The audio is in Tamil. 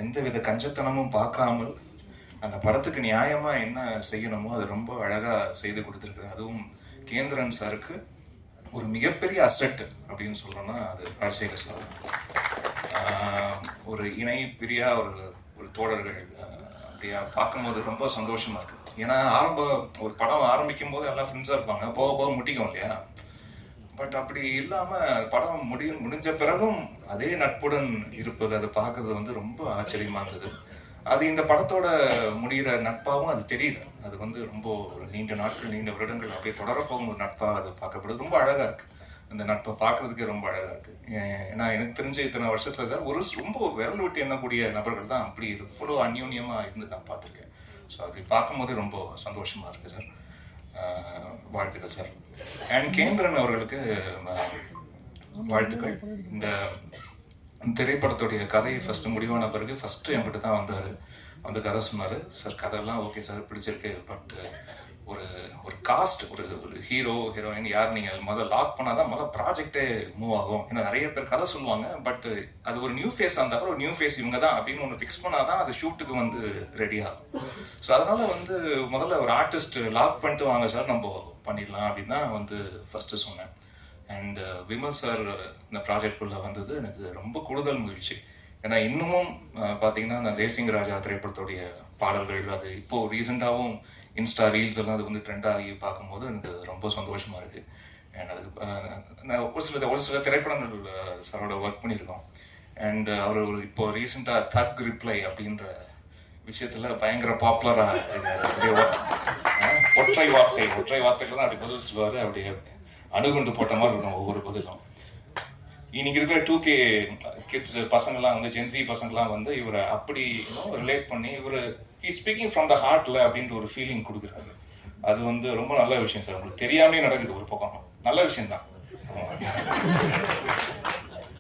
எந்தவித கஞ்சத்தனமும் பார்க்காமல் அந்த படத்துக்கு நியாயமா என்ன செய்யணுமோ அதை ரொம்ப அழகா செய்து கொடுத்துருக்காரு. அதுவும் கேந்திரன் சாருக்கு ஒரு மிகப்பெரிய அசெட் அப்படின்னு சொல்லணும்னா அது ராஜசேகர் சார். ஒரு இணை பிரியா ஒரு தோழர்கள் அப்படியா பார்க்கும்போது ரொம்ப சந்தோஷமா இருக்கு. ஏன்னா ஒரு படம் ஆரம்பிக்கும் போது எல்லாம் ஃப்ரெண்ட்ஸா இருப்பாங்க, போக போக முட்டிக்கும் இல்லையா. பட் அப்படி இல்லாம படம் முடிஞ்ச பிறகும் அதே நட்புடன் இருப்பது, அதை பார்க்கறது வந்து ரொம்ப ஆச்சரியமா இருந்தது. அது இந்த படத்தோட முடிகிற நட்பாகவும் அது தெரியல. அது வந்து ரொம்ப ஒரு நீண்ட நாட்கள், நீண்ட வருடங்கள் அப்படியே தொடரப்போகும் ஒரு நட்பா அது பார்க்கப்படுது. ரொம்ப அழகா இருக்கு. அந்த நட்பை பார்க்கறதுக்கே ரொம்ப அழகா இருக்கு. ஏன்னா எனக்கு தெரிஞ்ச இத்தனை வருஷத்துல சார் ரொம்ப விரல் விட்டு எண்ணக்கூடிய நபர்கள் தான் அப்படி இவ்வளோ அந்யோன்யமா இருந்து நான் பார்த்துருக்கேன். ஸோ அப்படி பார்க்கும்போது ரொம்ப சந்தோஷமா இருக்கு சார். வாழ்த்துக்கள் சார். அண்ட் கேந்திரன் அவர்களுக்கு வாழ்த்துக்கள். இந்த திரைப்படத்துடைய கதையை ஃபர்ஸ்ட் முடிவான பிறகு ஃபர்ஸ்ட் என்கிட்ட தான் வந்தார். வந்து கதை சொன்னார். சார் கதையெல்லாம் ஓகே சார், பிடிச்சிருக்கு. பட் ஒரு காஸ்ட், ஒரு ஹீரோ ஹீரோயின் யார் நீங்கள் முதல்ல லாக் பண்ணாதான் முதல்ல ப்ராஜெக்டே மூவ் ஆகும். ஏன்னா நிறைய பேர் கதை சொல்லுவாங்க, பட் அது ஒரு நியூ ஃபேஸ் இருந்தால் ஒரு நியூ ஃபேஸ் இவங்க தான் அப்படின்னு ஒன்று ஃபிக்ஸ் பண்ணாதான் அது ஷூட்டுக்கு வந்து ரெடி ஆகும். ஸோ அதனால வந்து முதல்ல ஒரு ஆர்டிஸ்ட் லாக் பண்ணிட்டு வாங்க சார் நம்ம பண்ணிடலாம் அப்படின்னு தான் வந்து ஃபர்ஸ்ட் சொன்னேன். அண்ட் விமல் சார் இந்த ப்ராஜெக்ட்குள்ளே வந்தது எனக்கு ரொம்ப கூடுதல் மகிழ்ச்சி. ஏன்னா இன்னமும் பார்த்தீங்கன்னா அந்த தேசிங் ராஜா திரைப்படத்துடைய பாடல்கள் அது இப்போது ரீசெண்டாகவும் இன்ஸ்டா ரீல்ஸ் எல்லாம் அது வந்து ட்ரெண்ட் ஆகி பார்க்கும்போது எனக்கு ரொம்ப சந்தோஷமாக இருக்குது. அண்ட் அதுக்கு நான் ஒரு சில திரைப்படங்கள் சாரோட ஒர்க் பண்ணியிருக்கோம். அண்ட் அவர் இப்போ ரீசெண்டாக தக் ரிப்ளை அப்படின்ற விஷயத்தில் பயங்கர பாப்புலராக அப்படியே ஒற்றை வார்த்தைகள் தான் அப்படி பதில் சொல்லுவார். அப்படியே அணுகுண்டு போட்ட மாதிரி இருக்கும் ஒவ்வொரு பதிலும். இன்னைக்கு இருக்கிற 2K கிட்ஸ் பசங்கள்லாம் வந்து ஜென்சி பசங்கள்லாம் வந்து இவரை அப்படி ரிலேட் பண்ணி இவர் ஸ்பீக்கிங் ஃப்ரம் த ஹார்ட்ல அப்படின்ற ஒரு ஃபீலிங் கொடுக்குறாரு. அது வந்து ரொம்ப நல்ல விஷயம் சார். உங்களுக்கு தெரியாமே நடக்குது ஒரு பக்கம், நல்ல விஷயம் தான்.